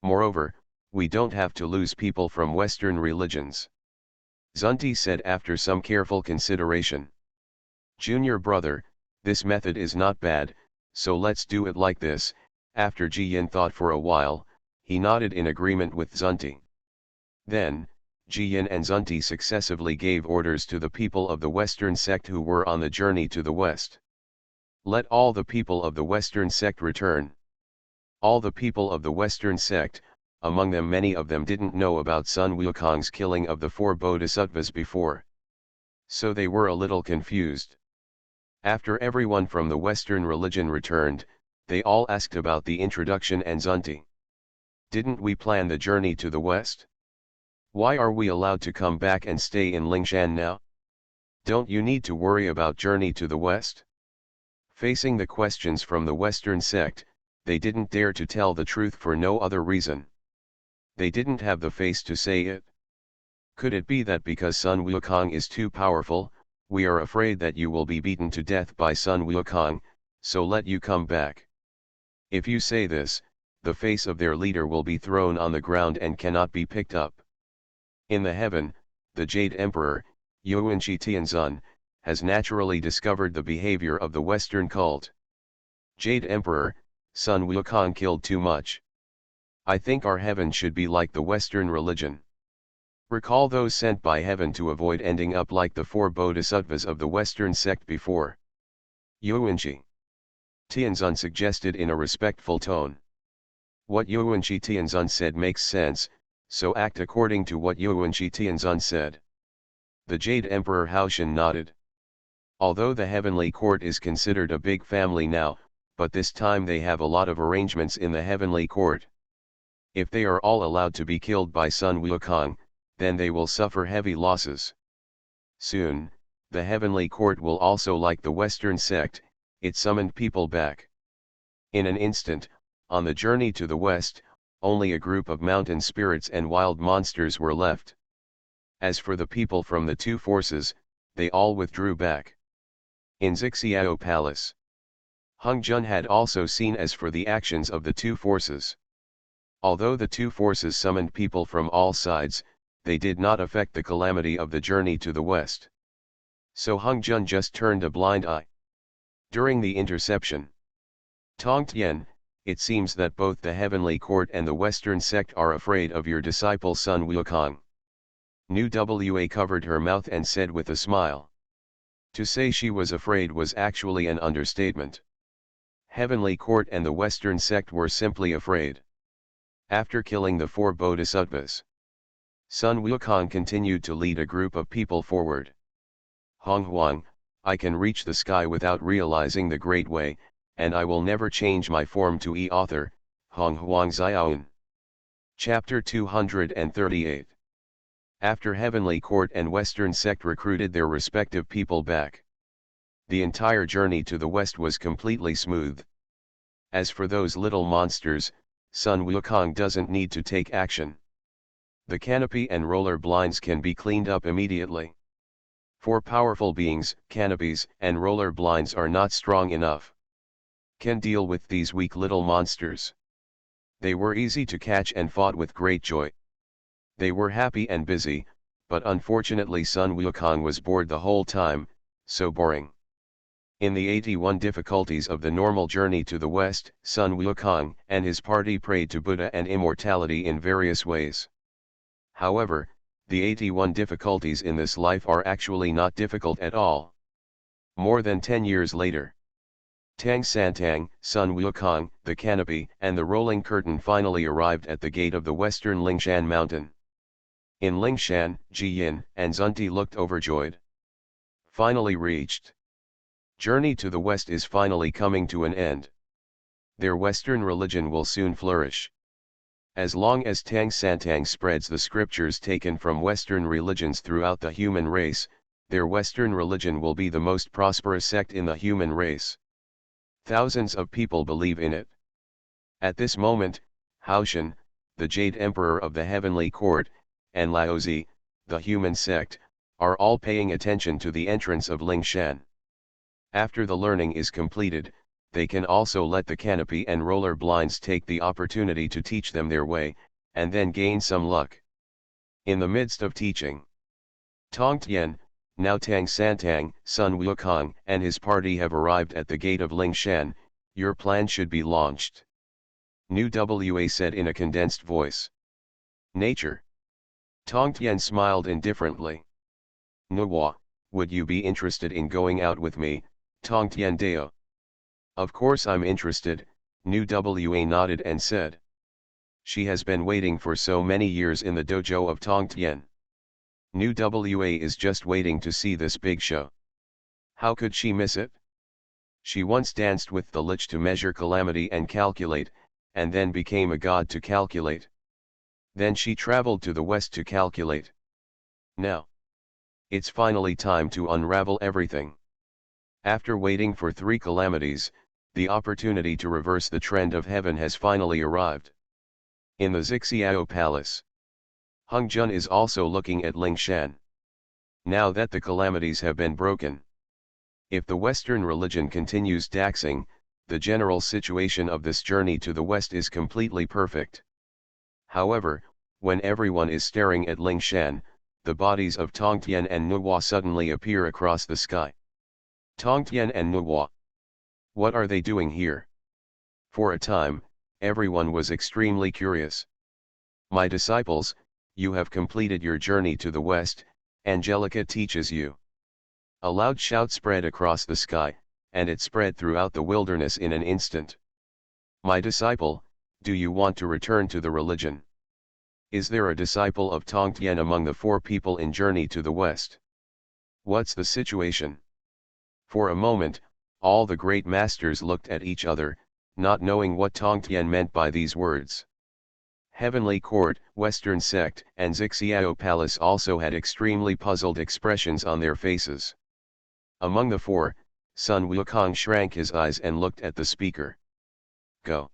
Moreover, we don't have to lose people from Western religions. Zunti said after some careful consideration. Junior brother, this method is not bad, so let's do it like this. After Ji Yin thought for a while, he nodded in agreement with Zunti. Then, Ji Yin and Zunti successively gave orders to the people of the Western sect who were on the journey to the west. Let all the people of the Western sect return. All the people of the Western sect, among them many of them didn't know about Sun Wukong's killing of the 4 bodhisattvas before. So they were a little confused. After everyone from the Western religion returned, they all asked about the introduction and Zunti. Didn't we plan the journey to the west? Why are we allowed to come back and stay in Lingshan now? Don't you need to worry about journey to the west? Facing the questions from the Western sect, they didn't dare to tell the truth for no other reason. They didn't have the face to say it. Could it be that because Sun Wukong is too powerful, we are afraid that you will be beaten to death by Sun Wukong, so let you come back? If you say this, the face of their leader will be thrown on the ground and cannot be picked up. In the heaven, the Jade Emperor, Yuanqi Tianzun, has naturally discovered the behavior of the Western cult. Jade Emperor, Sun Wukong killed too much. I think our heaven should be like the Western religion. Recall those sent by heaven to avoid ending up like the 4 bodhisattvas of the Western sect before. Yuanqi Tianzun suggested in a respectful tone. What Yuanqi Tianzun said makes sense, so act according to what Yuanqi Tianzun said. The Jade Emperor Haoshan nodded. Although the heavenly court is considered a big family now, but this time they have a lot of arrangements in the heavenly court. If they are all allowed to be killed by Sun Wukong, then they will suffer heavy losses. Soon, the heavenly court will also like the Western sect, it summoned people back. In an instant, on the journey to the west, only a group of mountain spirits and wild monsters were left. As for the people from the 2 forces, they all withdrew back. In Zixiao Palace, Hung Jun had also seen as for the actions of the 2 forces. Although the 2 forces summoned people from all sides, they did not affect the calamity of the journey to the west. So Hung Jun just turned a blind eye. During the interception, Tongtian, it seems that both the heavenly court and the Western sect are afraid of your disciple Sun Wukong. Nu Wa covered her mouth and said with a smile. To say she was afraid was actually an understatement. Heavenly court and the Western sect were simply afraid. After killing the 4 bodhisattvas, Sun Wukong continued to lead a group of people forward. Honghuang, I can reach the sky without realizing the great way, and I will never change my form to author, Honghuang Xiaoan. Chapter 238. After Heavenly Court and Western sect recruited their respective people back, the entire journey to the west was completely smooth. As for those little monsters, Sun Wukong doesn't need to take action. The canopy and roller blinds can be cleaned up immediately. For powerful beings, canopies and roller blinds are not strong enough. Can deal with these weak little monsters. They were easy to catch and fought with great joy. They were happy and busy, but unfortunately Sun Wukong was bored the whole time, so boring. In the 81 difficulties of the normal journey to the west, Sun Wukong and his party prayed to Buddha and immortality in various ways. However, the 81 difficulties in this life are actually not difficult at all. More than 10 years later, Tang Santang, Sun Wukong, the canopy, and the rolling curtain finally arrived at the gate of the western Lingshan mountain. In Lingshan, Ji Yin and Zunti looked overjoyed. Finally reached. Journey to the west is finally coming to an end. Their Western religion will soon flourish. As long as Tang Santang spreads the scriptures taken from Western religions throughout the human race, their Western religion will be the most prosperous sect in the human race. Thousands of people believe in it. At this moment, Haoshan, the Jade Emperor of the Heavenly Court, and Laozi, the human sect, are all paying attention to the entrance of Lingshan. After the learning is completed, they can also let the canopy and roller blinds take the opportunity to teach them their way, and then gain some luck. In the midst of teaching, Tongtian, now Tang Santang, Sun Wukong, and his party have arrived at the gate of Lingshan. Your plan should be launched. Nu Wa said in a condensed voice. Nature. Tongtian smiled indifferently. Nuwa, would you be interested in going out with me, Tongtian Deo? Of course I'm interested, Nu Wa nodded and said. She has been waiting for so many years in the dojo of Tongtian. Nu Wa is just waiting to see this big show. How could she miss it? She once danced with the lich to measure calamity and calculate, and then became a god to calculate. Then she traveled to the west to calculate. Now, it's finally time to unravel everything. After waiting for 3 calamities, the opportunity to reverse the trend of heaven has finally arrived. In the Zixiao Palace, Hung Jun is also looking at Lingshan. Now that the calamities have been broken, if the Western religion continues daxing, the general situation of this journey to the west is completely perfect. However, when everyone is staring at Lingshan, the bodies of Tongtian and Nuwa suddenly appear across the sky. Tongtian and Nuwa. What are they doing here? For a time, everyone was extremely curious. My disciples, you have completed your journey to the west, Angelica teaches you. A loud shout spread across the sky, and it spread throughout the wilderness in an instant. My disciple, do you want to return to the religion? Is there a disciple of Tongtian among the 4 people in journey to the west? What's the situation? For a moment, all the great masters looked at each other, not knowing what Tongtian meant by these words. Heavenly Court, Western Sect, and Zixiao Palace also had extremely puzzled expressions on their faces. Among the 4, Sun Wukong shrank his eyes and looked at the speaker. Go.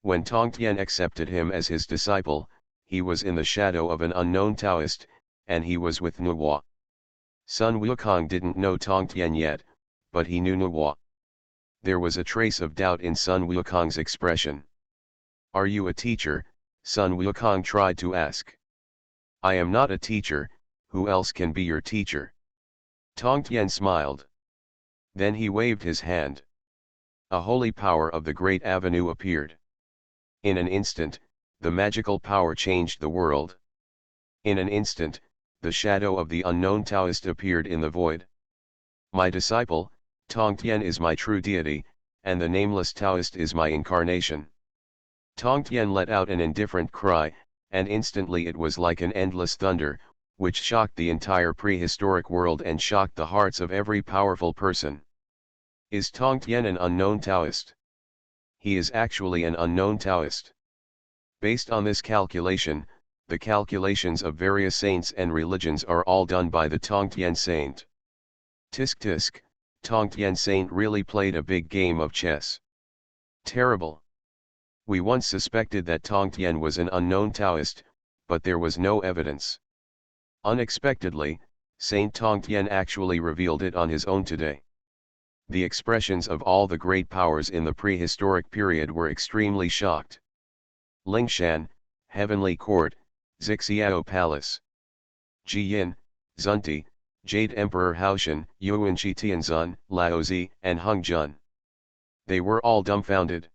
When Tongtian accepted him as his disciple, he was in the shadow of an unknown Taoist, and he was with Nuwa. Sun Wukong didn't know Tongtian yet, but he knew Nuwa. There was a trace of doubt in Sun Wukong's expression. Are you a teacher? Sun Wukong tried to ask. I am not a teacher, who else can be your teacher? Tongtian smiled. Then he waved his hand. A holy power of the Great Avenue appeared. In an instant, the magical power changed the world. In an instant, the shadow of the unknown Taoist appeared in the void. My disciple, Tongtian is my true deity, and the nameless Taoist is my incarnation. Tongtian let out an indifferent cry, and instantly it was like an endless thunder, which shocked the entire prehistoric world and shocked the hearts of every powerful person. Is Tongtian an unknown Taoist? He is actually an unknown Taoist. Based on this calculation, the calculations of various saints and religions are all done by the Tongtian saint. Tisk tisk, Tongtian saint really played a big game of chess. Terrible. We once suspected that Tongtian was an unknown Taoist, but there was no evidence. Unexpectedly, Saint Tongtian actually revealed it on his own today. The expressions of all the great powers in the prehistoric period were extremely shocked. Lingshan, Heavenly Court, Zixiao Palace. Jiyin, Zunti, Jade Emperor Haoshan, Yuanqi Tianzun, Laozi, and Hung Jun. They were all dumbfounded.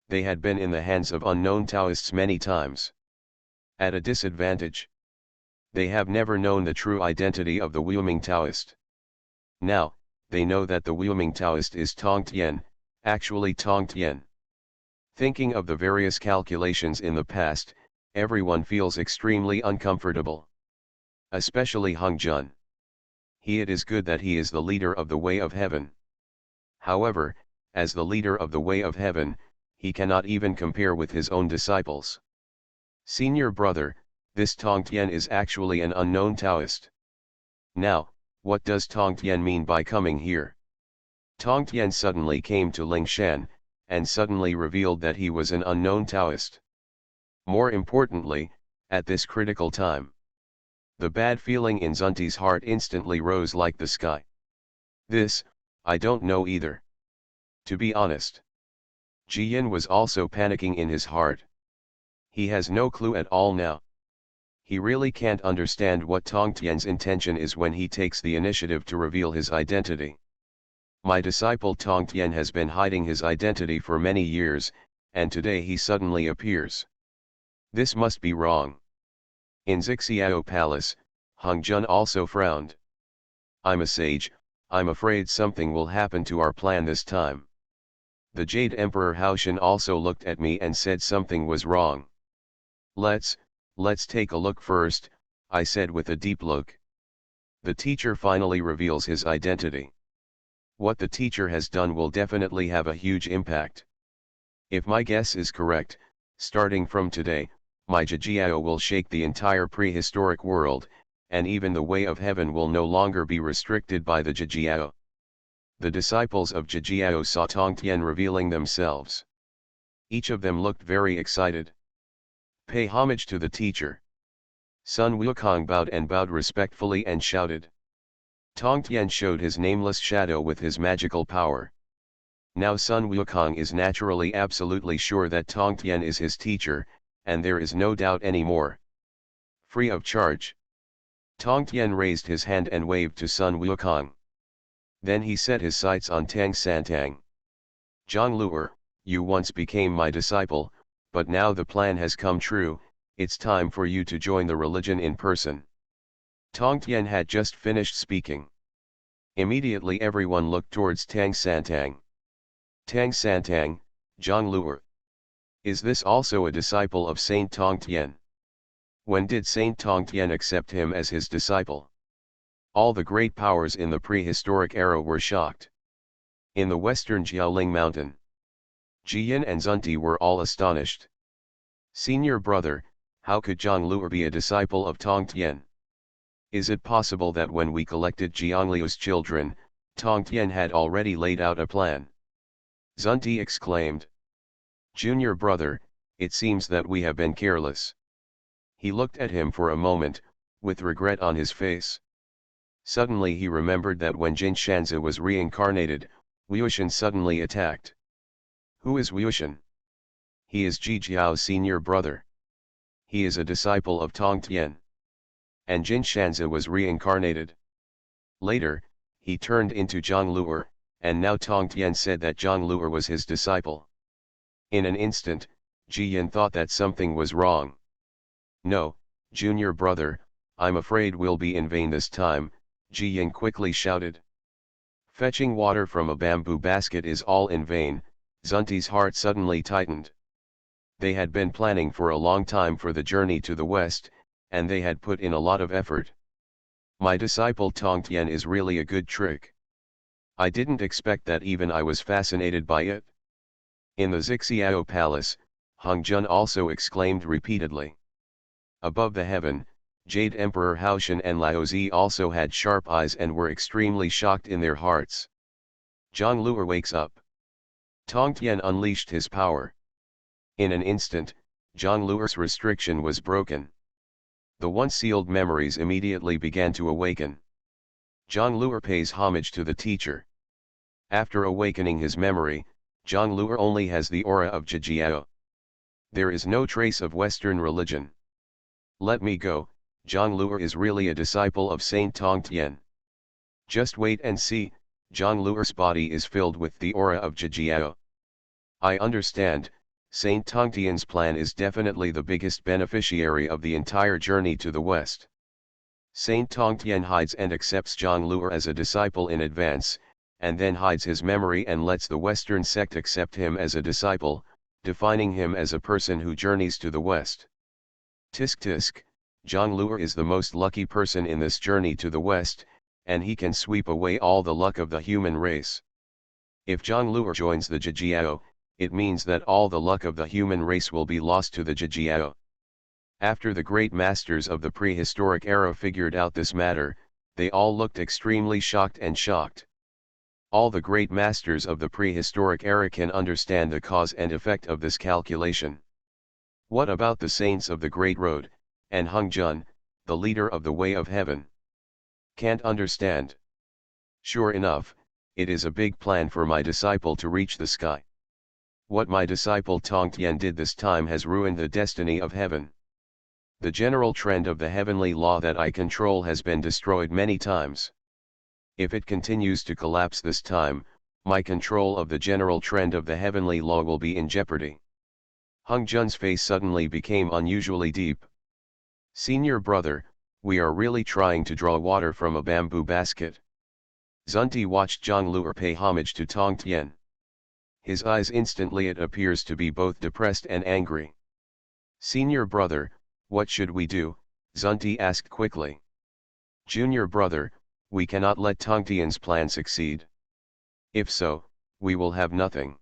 They had been in the hands of unknown Taoists many times. At a disadvantage. They have never known the true identity of the Wuming Taoist. Now, they know that the Wuming Taoist is Tongtian, actually Tongtian. Thinking of the various calculations in the past, everyone feels extremely uncomfortable. Especially Hung Jun. It is good that he is the leader of the way of heaven. However, as the leader of the way of heaven, he cannot even compare with his own disciples. Senior brother, this Tong Tien is actually an unknown Taoist. Now, what does Tong Tien mean by coming here? Tong Tien suddenly came to Ling Shan, and suddenly revealed that he was an unknown Taoist. More importantly, at this critical time, the bad feeling in Zunti's heart instantly rose like the sky. This, I don't know either. To be honest. Ji Yin was also panicking in his heart. He has no clue at all now. He really can't understand what Tong Tien's intention is when he takes the initiative to reveal his identity. My disciple Tong Tien has been hiding his identity for many years, and today he suddenly appears. This must be wrong. In Zixiao Palace, Hung Jun also frowned. I'm a sage, I'm afraid something will happen to our plan this time. The Jade Emperor Haoshan also looked at me and said something was wrong. Let's take a look first, I said with a deep look. The teacher finally reveals his identity. What the teacher has done will definitely have a huge impact. If my guess is correct, starting from today, my Jijiao will shake the entire prehistoric world, and even the way of heaven will no longer be restricted by the Jijiao. The disciples of Jijiao saw Tong Tien revealing themselves. Each of them looked very excited. Pay homage to the teacher. Sun Wukong bowed respectfully and shouted. Tong Tien showed his nameless shadow with his magical power. Now Sun Wukong is naturally absolutely sure that Tong Tien is his teacher, and there is no doubt anymore. Free of charge. Tong Tien raised his hand and waved to Sun Wukong. Then he set his sights on Tang Santang. Zhang Luer, you once became my disciple, but now the plan has come true, it's time for you to join the religion in person. Tong Tien had just finished speaking. Immediately everyone looked towards Tang Santang. Tang Santang, Zhang Luer. Is this also a disciple of Saint Tong Tien? When did Saint Tong Tien accept him as his disciple? All the great powers in the prehistoric era were shocked. In the western Jiaoling mountain, Ji Yin and Zunti were all astonished. Senior brother, how could Zhang Luer be a disciple of Tong Tien? Is it possible that when we collected Jiangliu's children, Tong Tien had already laid out a plan? Zunti exclaimed. Junior brother, it seems that we have been careless. He looked at him for a moment, with regret on his face. Suddenly he remembered that when Jin Shanzi was reincarnated, Wuxian suddenly attacked. Who is Wuxian? He is Ji Jiao's senior brother. He is a disciple of Tong Tien. And Jin Shanzi was reincarnated. Later, he turned into Zhang Luer, and now Tong Tien said that Zhang Luer was his disciple. In an instant, Ji Yin thought that something was wrong. No, junior brother, I'm afraid we'll be in vain this time, Ji Yin quickly shouted. Fetching water from a bamboo basket is all in vain, Zunti's heart suddenly tightened. They had been planning for a long time for the journey to the west, and they had put in a lot of effort. My disciple Tong Tien is really a good trick. I didn't expect that, even I was fascinated by it. In the Zixiao Palace, Hung Jun also exclaimed repeatedly. Above the heaven, Jade Emperor Haoshan and Laozi also had sharp eyes and were extremely shocked in their hearts. Zhang Luer wakes up. Tong Tien unleashed his power. In an instant, Zhang Luer's restriction was broken. The once sealed memories immediately began to awaken. Zhang Luer pays homage to the teacher. After awakening his memory, Zhang Luer only has the aura of Jijiao. There is no trace of Western religion. Let me go, Zhang Luer is really a disciple of Saint Tong Tien. Just wait and see, Zhang Luer's body is filled with the aura of Jijiao. I understand, Saint Tong Tien's plan is definitely the biggest beneficiary of the entire journey to the west. Saint Tong Tien hides and accepts Zhang Luer as a disciple in advance, and then hides his memory and lets the Western sect accept him as a disciple, defining him as a person who journeys to the west. Tisk tisk, Zhang Luer is the most lucky person in this journey to the west, and he can sweep away all the luck of the human race. If Zhang Luer joins the Jijiao, it means that all the luck of the human race will be lost to the Jijiao. After the great masters of the prehistoric era figured out this matter, they all looked extremely shocked and shocked. All the great masters of the prehistoric era can understand the cause and effect of this calculation. What about the saints of the Great Road, and Honghuang, the leader of the way of heaven? Can't understand. Sure enough, it is a big plan for my disciple to reach the sky. What my disciple Tongtian did this time has ruined the destiny of heaven. The general trend of the heavenly law that I control has been destroyed many times. If it continues to collapse this time, my control of the general trend of the heavenly law will be in jeopardy. Hongzhen's face suddenly became unusually deep. Senior brother, we are really trying to draw water from a bamboo basket. Zunti watched Zhang Luer pay homage to Tongtian. His eyes instantly it appears to be both depressed and angry. Senior brother, what should we do? Zunti asked quickly. Junior brother, we cannot let Tongtian's plan succeed. If so, we will have nothing.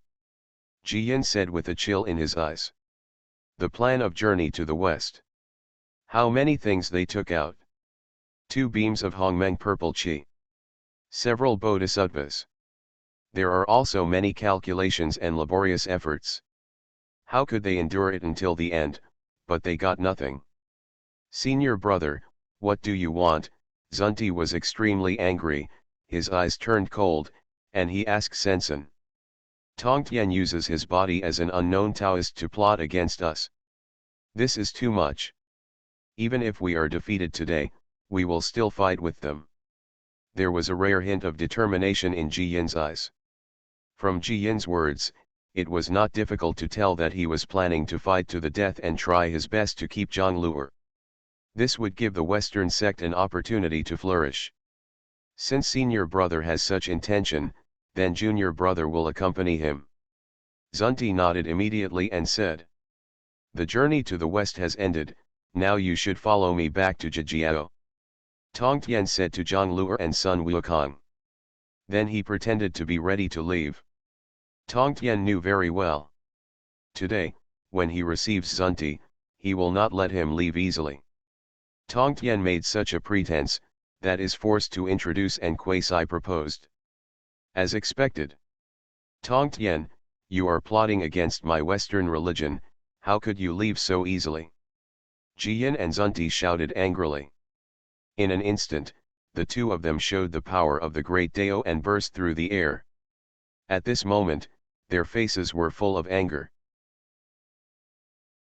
Ji Yin said with a chill in his eyes. The plan of journey to the west. How many things they took out. 2 beams of Hongmeng purple qi. Several bodhisattvas. There are also many calculations and laborious efforts. How could they endure it until the end, but they got nothing? Senior brother, what do you want? Zunti was extremely angry, his eyes turned cold, and he asked Sensen. Tongtian uses his body as an unknown Taoist to plot against us. This is too much. Even if we are defeated today, we will still fight with them. There was a rare hint of determination in Ji Yin's eyes. From Ji Yin's words, it was not difficult to tell that he was planning to fight to the death and try his best to keep Zhang Luer. This would give the Western sect an opportunity to flourish. Since senior brother has such intention, then junior brother will accompany him. Zunti nodded immediately and said. The journey to the west has ended, now you should follow me back to Zhejiao. Tongtian said to Zhang Luer and Sun Wukong. Then he pretended to be ready to leave. Tongtian knew very well. Today, when he receives Zunti, he will not let him leave easily. Tongtian made such a pretense, that is forced to introduce and quasi-proposed. As expected. Tongtian, you are plotting against my Western religion, how could you leave so easily? Ji Yin and Zunti shouted angrily. In an instant, the two of them showed the power of the great Dao and burst through the air. At this moment, their faces were full of anger.